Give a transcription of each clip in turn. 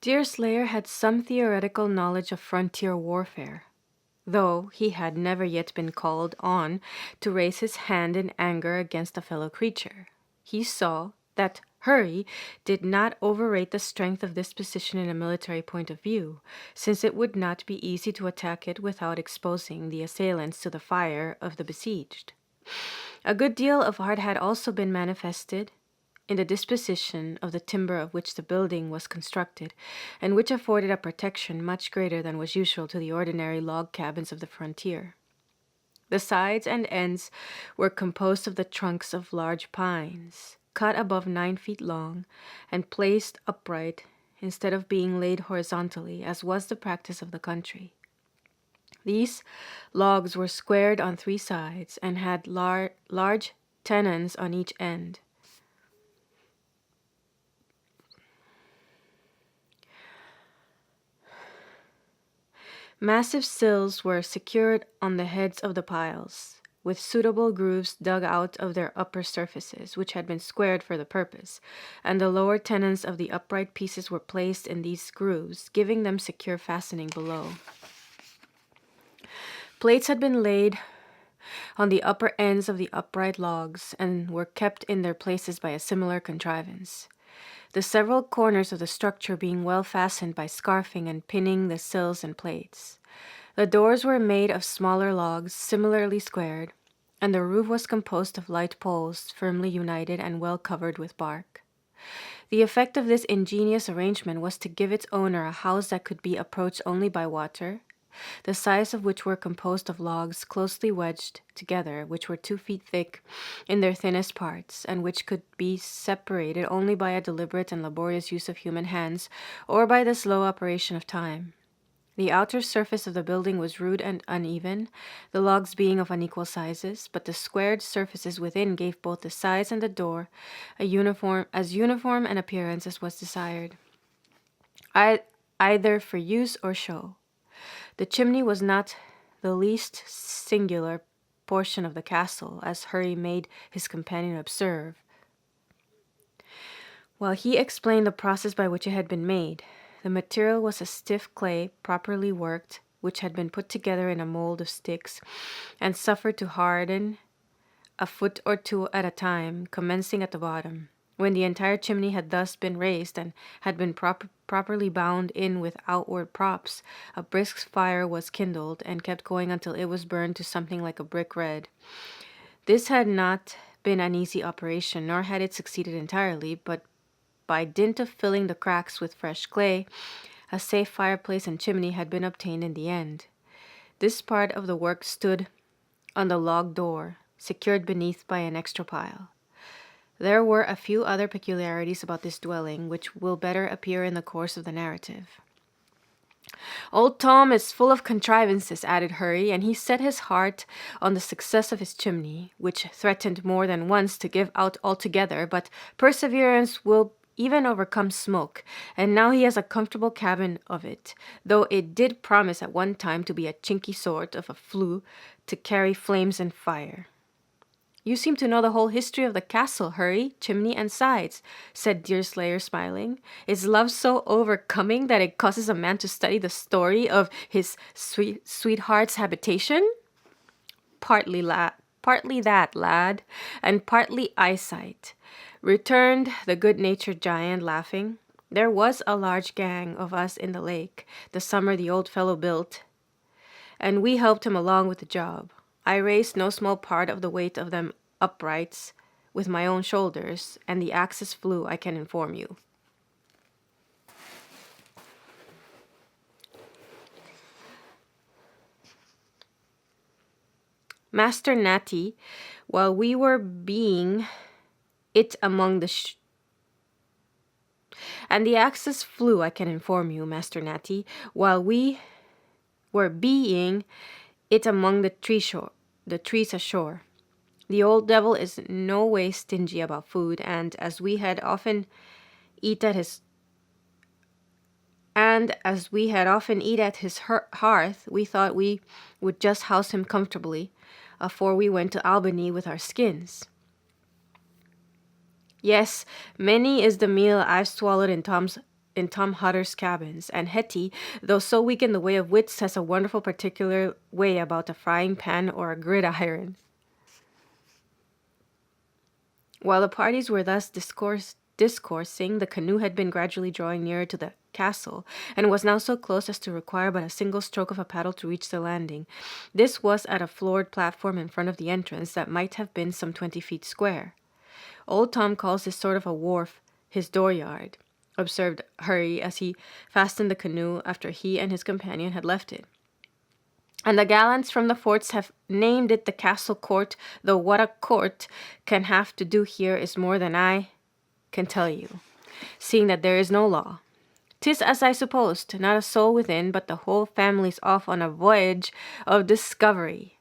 Deerslayer had some theoretical knowledge of frontier warfare, though he had never yet been called on to raise his hand in anger against a fellow creature. He saw that Hurry did not overrate the strength of this position in a military point of view, since it would not be easy to attack it without exposing the assailants to the fire of the besieged. A good deal of art had also been manifested in the disposition of the timber of which the building was constructed, and which afforded a protection much greater than was usual to the ordinary log cabins of the frontier. The sides and ends were composed of the trunks of large pines, cut above 9 feet long, and placed upright instead of being laid horizontally, as was the practice of the country. These logs were squared on 3 sides, and had large tenons on each end. Massive sills were secured on the heads of the piles, with suitable grooves dug out of their upper surfaces, which had been squared for the purpose, and the lower tenons of the upright pieces were placed in these grooves, giving them secure fastening below. Plates had been laid on the upper ends of the upright logs, and were kept in their places by a similar contrivance, the several corners of the structure being well fastened by scarfing and pinning the sills and plates. The doors were made of smaller logs, similarly squared, and the roof was composed of light poles, firmly united and well covered with bark. The effect of this ingenious arrangement was to give its owner a house that could be approached only by water, the sides of which were composed of logs closely wedged together, which were 2 feet thick in their thinnest parts, and which could be separated only by a deliberate and laborious use of human hands, or by the slow operation of time. The outer surface of the building was rude and uneven, the logs being of unequal sizes, but the squared surfaces within gave both the sides and the door as uniform an appearance as was desired, either for use or show. The chimney was not the least singular portion of the castle, as Hurry made his companion observe, while he explained the process by which it had been made. The material was a stiff clay, properly worked, which had been put together in a mold of sticks, and suffered to harden a foot or 2 at a time, commencing at the bottom. When the entire chimney had thus been raised and had been properly bound in with outward props, a brisk fire was kindled and kept going until it was burned to something like a brick red. This had not been an easy operation, nor had it succeeded entirely, but by dint of filling the cracks with fresh clay, a safe fireplace and chimney had been obtained in the end. This part of the work stood on the log door, secured beneath by an extra pile. There were a few other peculiarities about this dwelling, which will better appear in the course of the narrative. Old Tom is full of contrivances, added Hurry, and he set his heart on the success of his chimney, which threatened more than once to give out altogether, but perseverance will even overcome smoke, and now he has a comfortable cabin of it, though it did promise at one time to be a chinky sort of a flue to carry flames and fire. You seem to know the whole history of the castle, Hurry, chimney and sides, said Deerslayer, smiling. Is love so overcoming that it causes a man to study the story of his sweetheart's habitation? Partly that, lad, and partly eyesight, returned the good-natured giant, laughing. There was a large gang of us in the lake the summer the old fellow built, and we helped him along with the job. I raised no small part of the weight of them uprights with my own shoulders, and the axes flew, I can inform you. Master Natty, while we were being it among the and the axes flew, I can inform you, Master Natty, while we were being it among the trees ashore. The old devil is no way stingy about food, and as we had often eat at his hearth, we thought we would just house him comfortably afore we went to Albany with our skins. Yes, many is the meal I've swallowed in Tom's in Tom Hutter's cabins, and Hetty, though so weak in the way of wits, has a wonderful particular way about a frying pan or a gridiron. While the parties were thus discoursing, the canoe had been gradually drawing nearer to the castle, and was now so close as to require but a single stroke of a paddle to reach the landing. This was at a floored platform in front of the entrance that might have been some 20 feet square. Old Tom calls this sort of a wharf his dooryard, observed Hurry as he fastened the canoe after he and his companion had left it. And the gallants from the forts have named it the castle court, though what a court can have to do here is more than I can tell you, seeing that there is no law. 'Tis as I supposed, not a soul within, but the whole family's off on a voyage of discovery.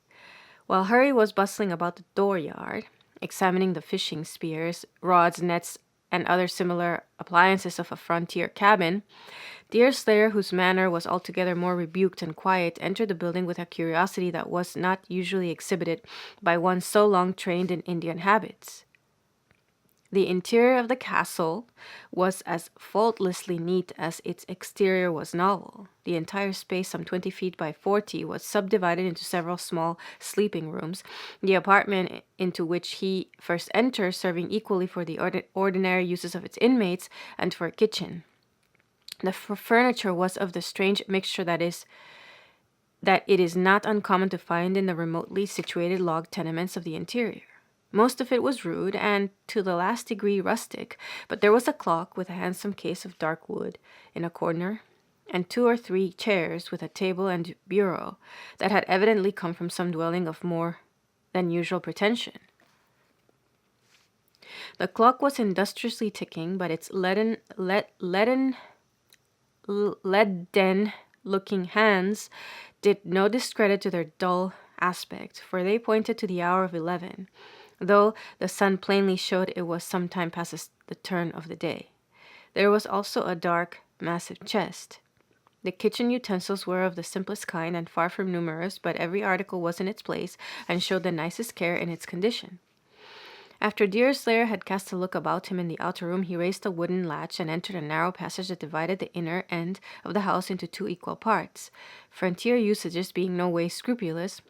While Hurry was bustling about the dooryard, examining the fishing spears, rods, nets, and other similar appliances of a frontier cabin, Deerslayer, whose manner was altogether more rebuked and quiet, entered the building with a curiosity that was not usually exhibited by one so long trained in Indian habits. The interior of the castle was as faultlessly neat as its exterior was novel. The entire space, some 20 feet by 40, was subdivided into several small sleeping rooms, the apartment into which he first entered serving equally for the ordinary uses of its inmates and for a kitchen. The furniture was of the strange mixture that it is not uncommon to find in the remotely situated log tenements of the interior. Most of it was rude and to the last degree rustic, but there was a clock with a handsome case of dark wood in a corner, and 2 or 3 chairs with a table and bureau that had evidently come from some dwelling of more than usual pretension. The clock was industriously ticking, but its leaden-looking hands did no discredit to their dull aspect, for they pointed to the hour of 11, though the sun plainly showed it was some time past the turn of the day. There was also a dark, massive chest. The kitchen utensils were of the simplest kind and far from numerous, but every article was in its place and showed the nicest care in its condition. After Deerslayer had cast a look about him in the outer room, he raised a wooden latch and entered a narrow passage that divided the inner end of the house into 2 equal parts. Frontier usages being no way scrupulous,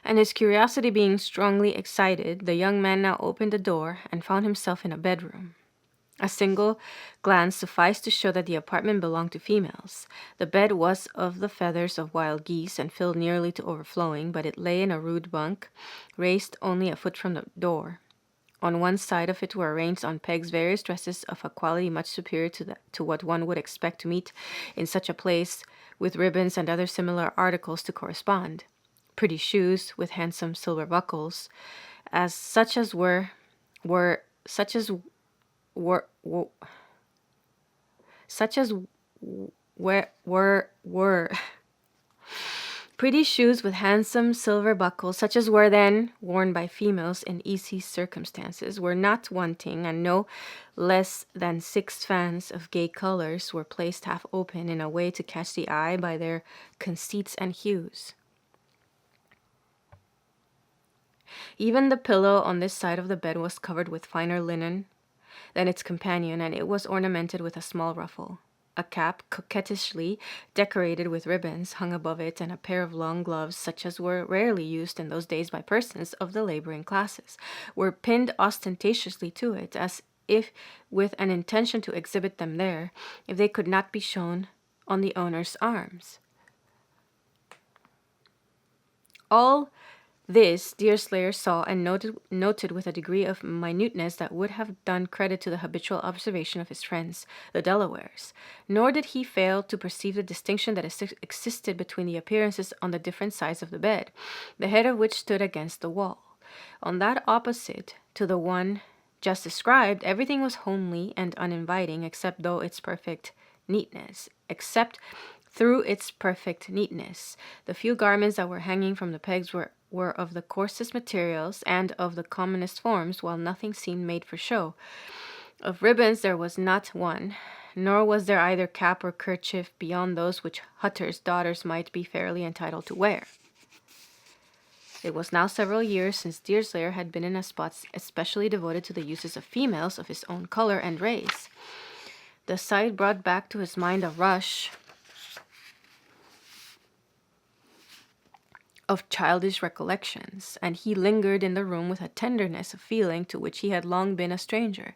and his curiosity being strongly excited, the young man now opened the door and found himself in a bedroom. A single glance sufficed to show that the apartment belonged to females. The bed was of the feathers of wild geese and filled nearly to overflowing, but it lay in a rude bunk, raised only a foot from the door. On one side of it were arranged on pegs various dresses of a quality much superior to what one would expect to meet in such a place, with ribbons and other similar articles to correspond. Pretty shoes with handsome silver buckles, such as were pretty shoes with handsome silver buckles, such as were then worn by females in easy circumstances, were not wanting, and no less than 6 fans of gay colors were placed half open in a way to catch the eye by their conceits and hues. Even the pillow on this side of the bed was covered with finer linen than its companion, and it was ornamented with a small ruffle. A cap, coquettishly decorated with ribbons, hung above it, and a pair of long gloves, such as were rarely used in those days by persons of the laboring classes, were pinned ostentatiously to it, as if with an intention to exhibit them there, if they could not be shown on the owner's arms. All this Deerslayer saw and noted with a degree of minuteness that would have done credit to the habitual observation of his friends, the Delawares. Nor did he fail to perceive the distinction that existed between the appearances on the different sides of the bed, the head of which stood against the wall. On that opposite to the one just described, everything was homely and uninviting, except its perfect neatness, except through its perfect neatness. The few garments that were hanging from the pegs were of the coarsest materials and of the commonest forms, while nothing seemed made for show. Of ribbons there was not one, nor was there either cap or kerchief beyond those which hutters' daughters might be fairly entitled to wear. It was now several years since Deerslayer had been in a spot especially devoted to the uses of females of his own color and race. The sight brought back to his mind a rush of childish recollections, and he lingered in the room with a tenderness of feeling to which he had long been a stranger.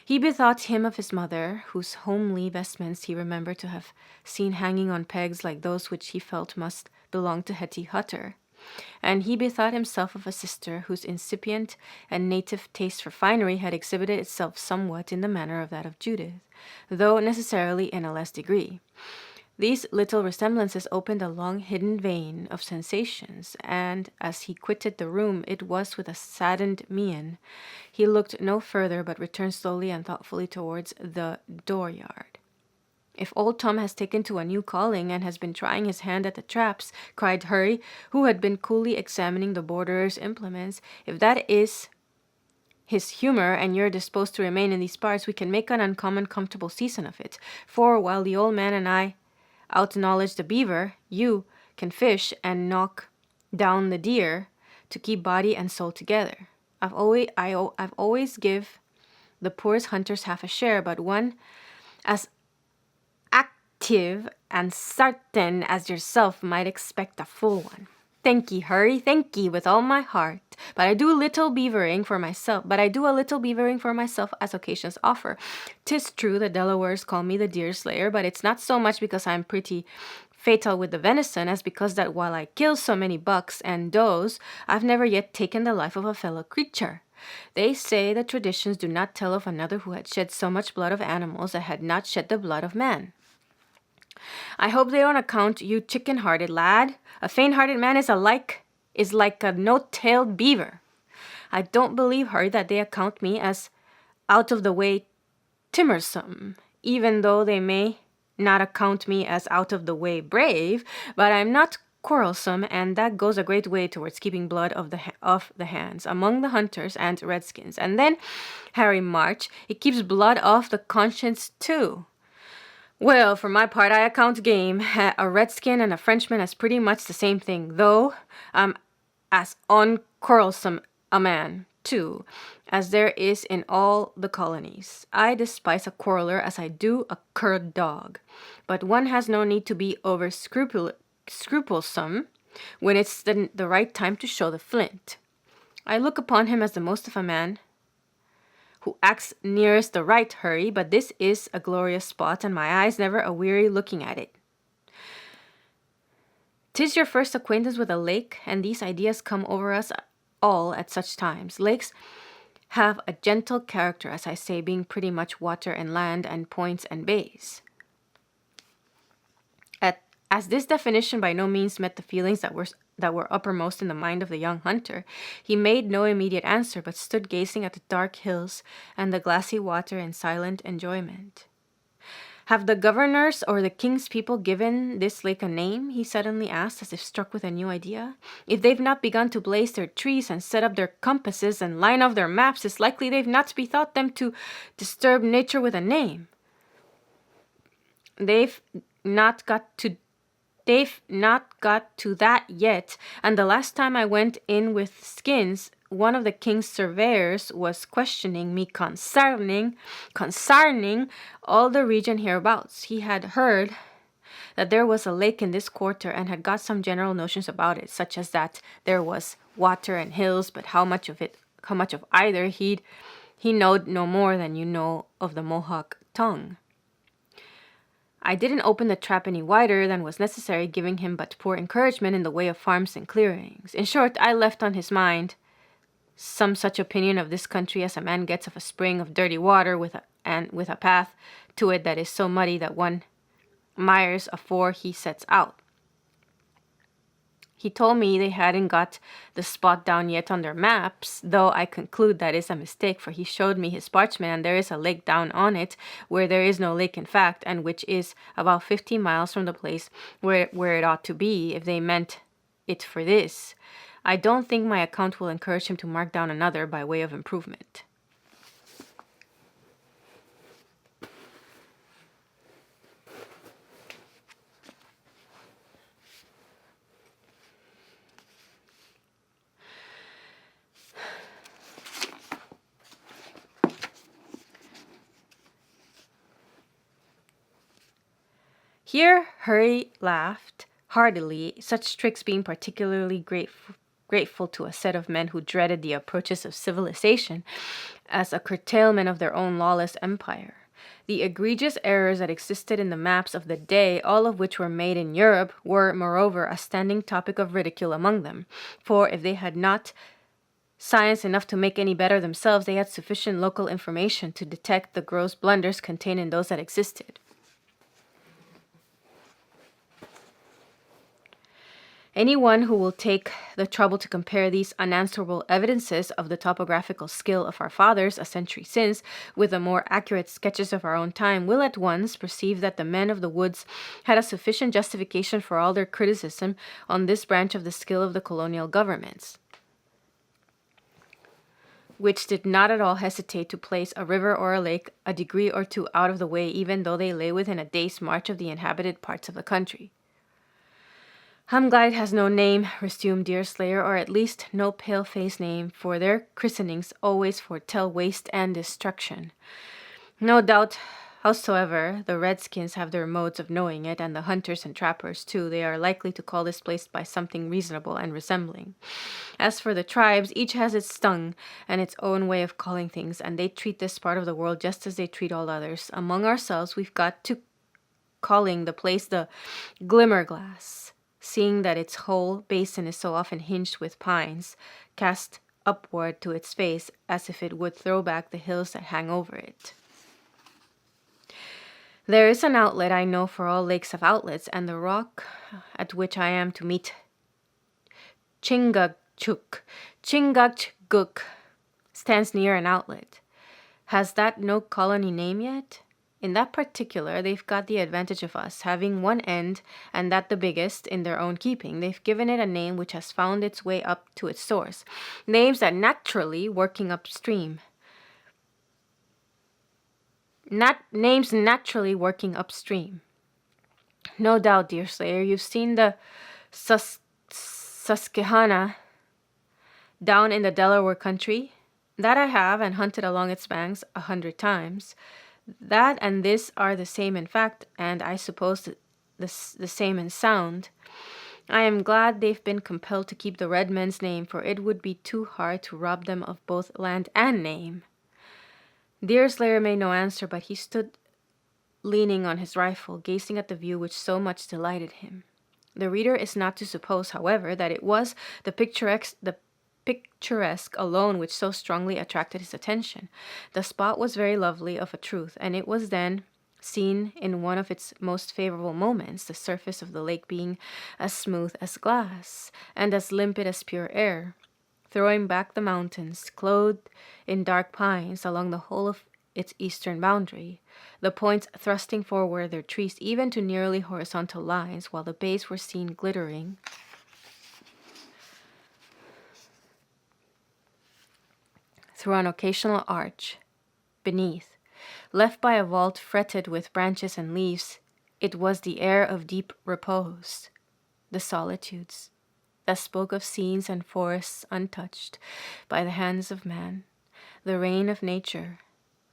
He bethought him of his mother, whose homely vestments he remembered to have seen hanging on pegs like those which he felt must belong to Hetty Hutter. And he bethought himself of a sister whose incipient and native taste for finery had exhibited itself somewhat in the manner of that of Judith, though necessarily in a less degree. These little resemblances opened a long-hidden vein of sensations, and as he quitted the room it was with a saddened mien. He looked no further, but returned slowly and thoughtfully towards the dooryard. "If old Tom has taken to a new calling, and has been trying his hand at the traps," cried Hurry, who had been coolly examining the borderer's implements, "if that is his humor, and you're disposed to remain in these parts, we can make an uncommon comfortable season of it. For, while the old man and I out-knowledge the beaver, you can fish and knock down the deer to keep body and soul together. I've always give the poorest hunters half a share, but one as active and certain as yourself might expect a full one." "Thank ye, Hurry, thank ye, with all my heart. But I do a little beavering for myself as occasions offer. 'Tis true the Delawares call me the deer slayer, but it's not so much because I'm pretty fatal with the venison as because that while I kill so many bucks and does, I've never yet taken the life of a fellow creature. They say the traditions do not tell of another who had shed so much blood of animals that had not shed the blood of man. I hope they don't account you chicken-hearted, lad. A faint-hearted man is like a no-tailed beaver. I don't believe, Hurry, that they account me as out-of-the-way timorsome, even though they may not account me as out-of-the-way brave, but I'm not quarrelsome, and that goes a great way towards keeping blood off the hands among the hunters and redskins. And then, Harry March, it keeps blood off the conscience too. Well, for my part, I account game, a redskin and a Frenchman as pretty much the same thing, though I'm as unquarrelsome a man, too, as there is in all the colonies. I despise a quarreller as I do a curred dog, but one has no need to be over scrupulsome when it's the right time to show the flint. I look upon him as the most of a man who acts nearest the right, Hurry, but this is a glorious spot, and my eyes never a weary looking at it. 'Tis your first acquaintance with a lake, and these ideas come over us all at such times. Lakes have a gentle character, as I say, being pretty much water and land and points and bays." As this definition by no means met the feelings that were uppermost in the mind of the young hunter, he made no immediate answer, but stood gazing at the dark hills and the glassy water in silent enjoyment. "Have the governors or the king's people given this lake a name?" he suddenly asked, as if struck with a new idea. "If they've not begun to blaze their trees and set up their compasses and line off their maps, it's likely they've not bethought them to disturb nature with a name. They've not got to that yet, and the last time I went in with skins, one of the king's surveyors was questioning me concerning all the region hereabouts. He had heard that there was a lake in this quarter, and had got some general notions about it, such as that there was water and hills, but how much of either he knowed no more than you know of the Mohawk tongue. I didn't open the trap any wider than was necessary, giving him but poor encouragement in the way of farms and clearings. In short, I left on his mind some such opinion of this country as a man gets of a spring of dirty water with a path to it that is so muddy that one mires afore he sets out. He told me they hadn't got the spot down yet on their maps, though I conclude that is a mistake, for he showed me his parchment and there is a lake down on it where there is no lake in fact, and which is about 50 miles from the place where it ought to be, if they meant it for this. I don't think my account will encourage him to mark down another by way of improvement. Here Hurry laughed heartily, such tricks being particularly grateful to a set of men who dreaded the approaches of civilization as a curtailment of their own lawless empire. The egregious errors that existed in the maps of the day, all of which were made in Europe, were, moreover, a standing topic of ridicule among them, for if they had not science enough to make any better themselves, they had sufficient local information to detect the gross blunders contained in those that existed. Anyone who will take the trouble to compare these unanswerable evidences of the topographical skill of our fathers a century since with the more accurate sketches of our own time will at once perceive that the men of the woods had a sufficient justification for all their criticism on this branch of the skill of the colonial governments, which did not at all hesitate to place a river or a lake a degree or two out of the way, even though they lay within a day's march of the inhabited parts of the country. I'm glad it has no name, resumed Deerslayer, or at least no pale-faced name, for their christenings always foretell waste and destruction. No doubt, howsoever, the redskins have their modes of knowing it, and the hunters and trappers, too. They are likely to call this place by something reasonable and resembling. As for the tribes, each has its tongue and its own way of calling things, and they treat this part of the world just as they treat all others. Among ourselves, we've got to calling the place the Glimmerglass, seeing that its whole basin is so often hinged with pines, cast upward to its face as if it would throw back the hills that hang over it. There is an outlet, I know, for all lakes of outlets, and the rock at which I am to meet Chingachgook stands near an outlet. Has that no colony name yet? In that particular, they've got the advantage of us, having one end, and that the biggest, in their own keeping. They've given it a name which has found its way up to its source. Names naturally working upstream. Names naturally working upstream. No doubt, Deerslayer, you've seen the Susquehanna down in the Delaware country. That I have, and hunted along its banks 100 times. That and this are the same in fact, and I suppose the same in sound. I am glad they've been compelled to keep the red men's name, for it would be too hard to rob them of both land and name. Deerslayer made no answer, but he stood leaning on his rifle, gazing at the view which so much delighted him. The reader is not to suppose, however, that it was the picturesque alone which so strongly attracted his attention. The spot was very lovely of a truth, and it was then seen in one of its most favorable moments, the surface of the lake being as smooth as glass and as limpid as pure air, throwing back the mountains, clothed in dark pines, along the whole of its eastern boundary, the points thrusting forward their trees even to nearly horizontal lines, while the bays were seen glittering through an occasional arch beneath, left by a vault fretted with branches and leaves. It was the air of deep repose, the solitudes that spoke of scenes and forests untouched by the hands of man, the reign of nature,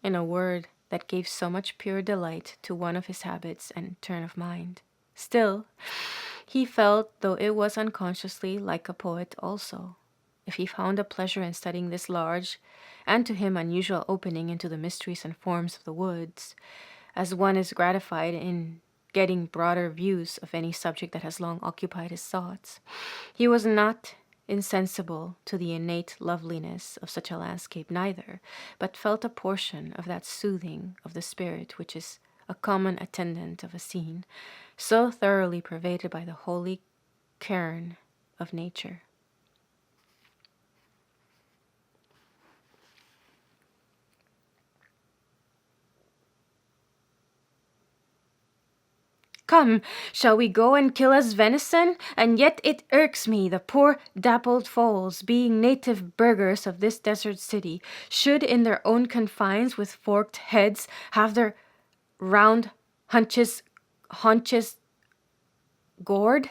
in a word, that gave so much pure delight to one of his habits and turn of mind. Still, he felt, though it was unconsciously, like a poet also. If he found a pleasure in studying this large, and to him unusual opening into the mysteries and forms of the woods, as one is gratified in getting broader views of any subject that has long occupied his thoughts, he was not insensible to the innate loveliness of such a landscape neither, but felt a portion of that soothing of the spirit which is a common attendant of a scene so thoroughly pervaded by the holy cairn of nature. Come, shall we go and kill us venison? And yet it irks me, the poor dappled foals, being native burghers of this desert city, should in their own confines with forked heads have their round haunches gored?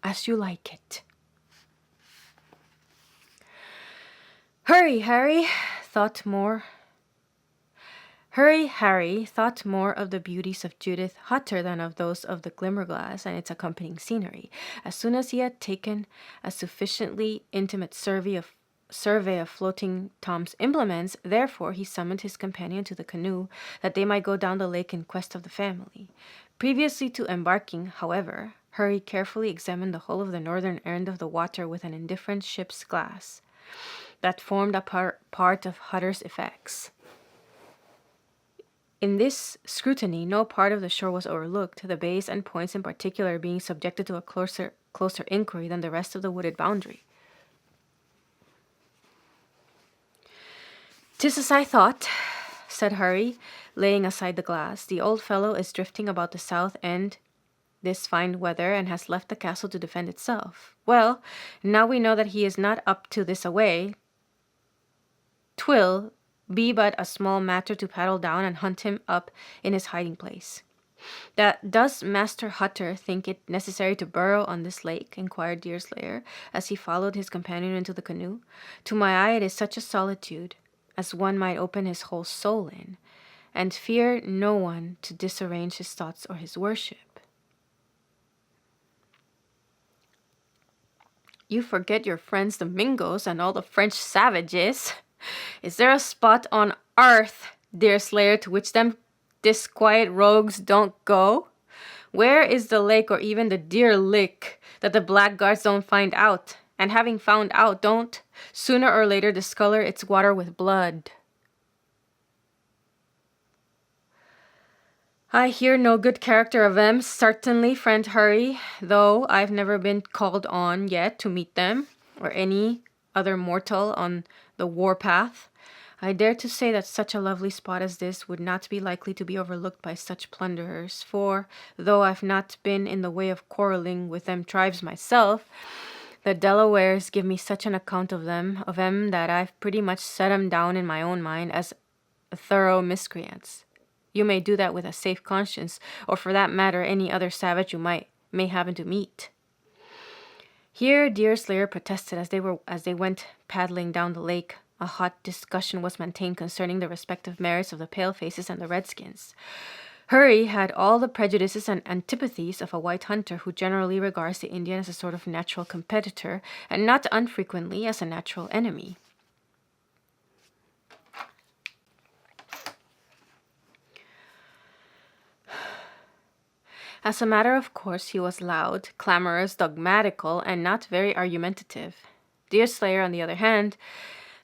As you like it. Hurry, Harry thought more of the beauties of Judith Hutter than of those of the Glimmerglass and its accompanying scenery. As soon as he had taken a sufficiently intimate survey of floating Tom's implements, therefore he summoned his companion to the canoe, that they might go down the lake in quest of the family. Previously to embarking, however, Hurry carefully examined the whole of the northern end of the water with an indifferent ship's glass that formed a part of Hutter's effects. In this scrutiny, no part of the shore was overlooked, the bays and points in particular being subjected to a closer inquiry than the rest of the wooded boundary. "'Tis as I thought," said Hurry, laying aside the glass. "The old fellow is drifting about the south end this fine weather, and has left the castle to defend itself. Well, now we know that he is not up to this away, 'twill be but a small matter to paddle down and hunt him up in his hiding place." "Does Master Hutter think it necessary to burrow on this lake?" inquired Deerslayer, as he followed his companion into the canoe. "To my eye it is such a solitude as one might open his whole soul in, and fear no one to disarrange his thoughts or his worship." "You forget your friends the Mingos and all the French savages. Is there a spot on earth, Deerslayer, to which them disquiet rogues don't go? Where is the lake or even the deer lick that the blackguards don't find out, and having found out, don't sooner or later discolor its water with blood?" "I hear no good character of them, certainly, friend Hurry, though I've never been called on yet to meet them, or any other mortal on the war-path. I dare to say that such a lovely spot as this would not be likely to be overlooked by such plunderers, for, though I've not been in the way of quarreling with them tribes myself, the Delawares give me such an account of 'em that I've pretty much set 'em down in my own mind as thorough miscreants. You may do that with a safe conscience, or for that matter any other savage you may happen to meet." Here Deerslayer protested as they went paddling down the lake. A hot discussion was maintained concerning the respective merits of the palefaces and the redskins. Hurry had all the prejudices and antipathies of a white hunter who generally regards the Indian as a sort of natural competitor, and not unfrequently as a natural enemy. As a matter of course, he was loud, clamorous, dogmatical, and not very argumentative. Deerslayer, on the other hand,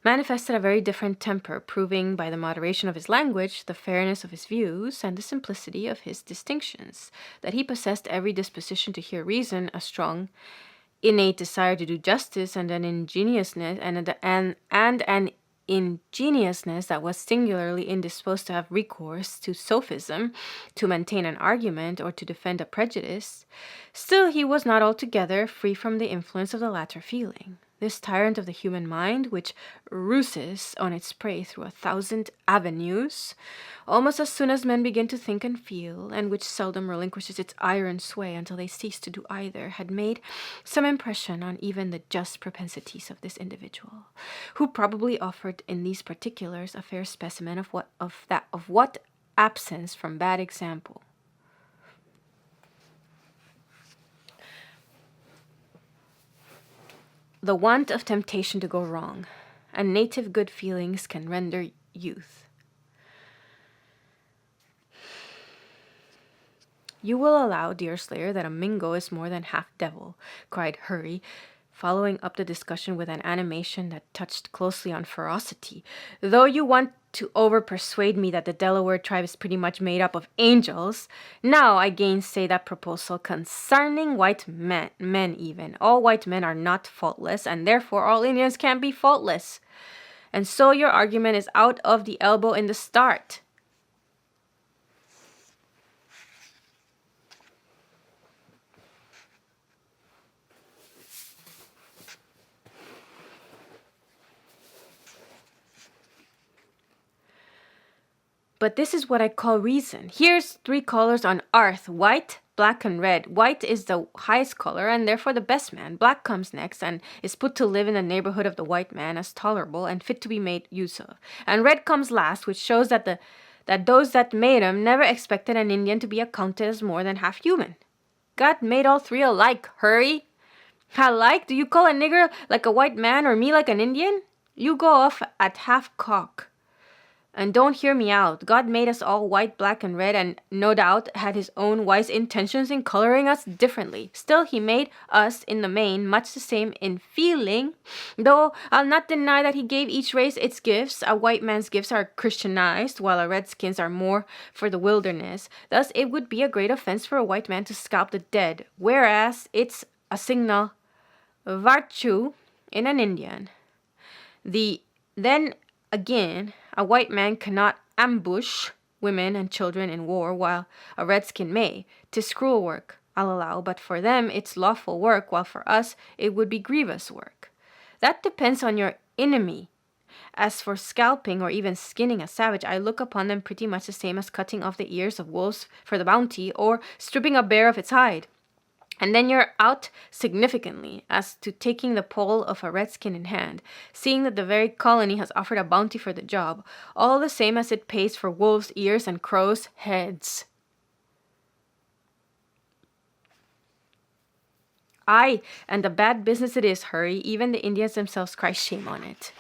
manifested a very different temper, proving by the moderation of his language, the fairness of his views, and the simplicity of his distinctions, that he possessed every disposition to hear reason, a strong, innate desire to do justice, and an ingenuousness that was singularly indisposed to have recourse to sophism, to maintain an argument, or to defend a prejudice. Still, he was not altogether free from the influence of the latter feeling. This tyrant of the human mind, which ruses on its prey through 1,000 avenues, almost as soon as men begin to think and feel, and which seldom relinquishes its iron sway until they cease to do either, had made some impression on even the just propensities of this individual, who probably offered in these particulars a fair specimen of what absence from bad example. The want of temptation to go wrong, and native good feelings can render youth. "You will allow, Deerslayer, that a Mingo is more than half devil," cried Hurry, following up the discussion with an animation that touched closely on ferocity. Though you want to over-persuade me that the Delaware tribe is pretty much made up of angels, now I gainsay that proposal concerning white men even. All white men are not faultless, and therefore all Indians can't be faultless. And so your argument is out of the elbow in the start. But this is what I call reason. Here's 3 colors on earth: white, black, and red. White is the highest color and therefore the best man. Black comes next and is put to live in the neighborhood of the white man as tolerable and fit to be made use of. And red comes last, which shows that those that made him never expected an Indian to be accounted as more than half human. God made all 3 alike. Hurry. Alike? Do you call a nigger like a white man or me like an Indian? You go off at half cock. And don't hear me out. God made us all white, black, and red, and no doubt had his own wise intentions in coloring us differently. Still, he made us, in the main, much the same in feeling, though I'll not deny that he gave each race its gifts. A white man's gifts are Christianized, while a redskin's are more for the wilderness. Thus, it would be a great offense for a white man to scalp the dead, whereas it's a signal virtue in an Indian. Then again, a white man cannot ambush women and children in war, while a redskin may. 'Tis cruel work, I'll allow, but for them it's lawful work, while for us it would be grievous work. That depends on your enemy. As for scalping or even skinning a savage, I look upon them pretty much the same as cutting off the ears of wolves for the bounty, or stripping a bear of its hide. And then you're out significantly as to taking the poll of a redskin in hand, seeing that the very colony has offered a bounty for the job, all the same as it pays for wolves' ears and crows' heads. Aye, and a bad business it is, Hurry. Even the Indians themselves cry shame on it.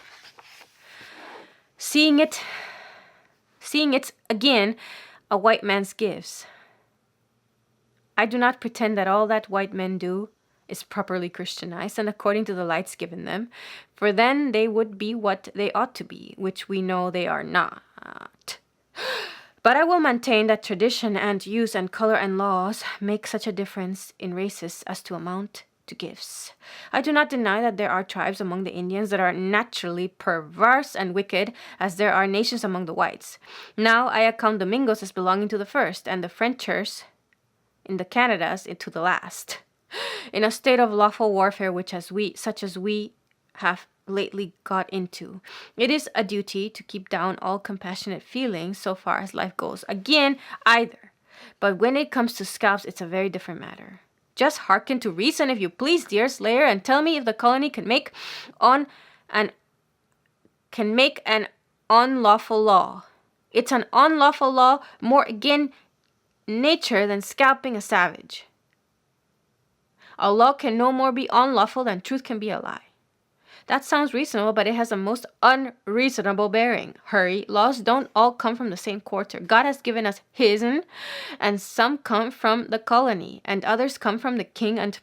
Seeing it's again a white man's gifts. I do not pretend that all that white men do is properly Christianized and according to the lights given them, for then they would be what they ought to be, which we know they are not. But I will maintain that tradition and use and color and laws make such a difference in races as to amount to gifts. I do not deny that there are tribes among the Indians that are naturally perverse and wicked, as there are nations among the whites. Now I account the Mingos as belonging to the first, and the Frenchers in the Canadas into the last. In a state of lawful warfare such as we have lately got into, it is a duty to keep down all compassionate feelings so far as life goes. Again, either. But when it comes to scalps, it's a very different matter. Just hearken to reason, if you please, dear Slayer, and tell me if the colony can make an unlawful law. It's an unlawful law more again nature than scalping a savage. A law can no more be unlawful than truth can be a lie. That sounds reasonable, but it has a most unreasonable bearing. Hurry, laws don't all come from the same quarter. God has given us His'n, and some come from the colony, and others come from the king and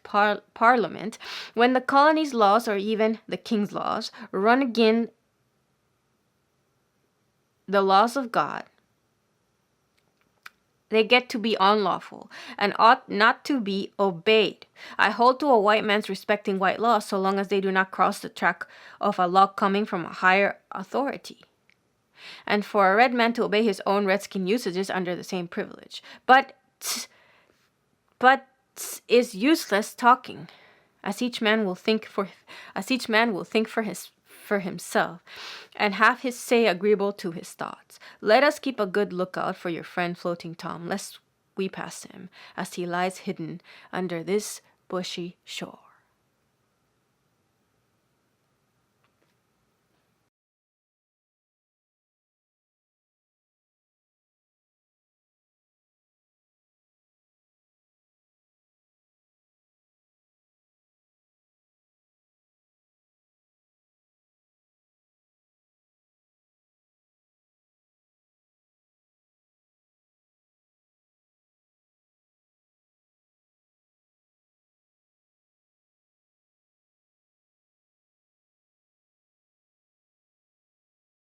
parliament. When the colony's laws, or even the king's laws, run against the laws of God, they get to be unlawful and ought not to be obeyed. I hold to a white man's respecting white laws so long as they do not cross the track of a law coming from a higher authority. And for a red man to obey his own redskin usages under the same privilege. But is useless talking, as each man will think for himself, and have his say agreeable to his thoughts. Let us keep a good lookout for your friend Floating Tom, lest we pass him, as he lies hidden under this bushy shore.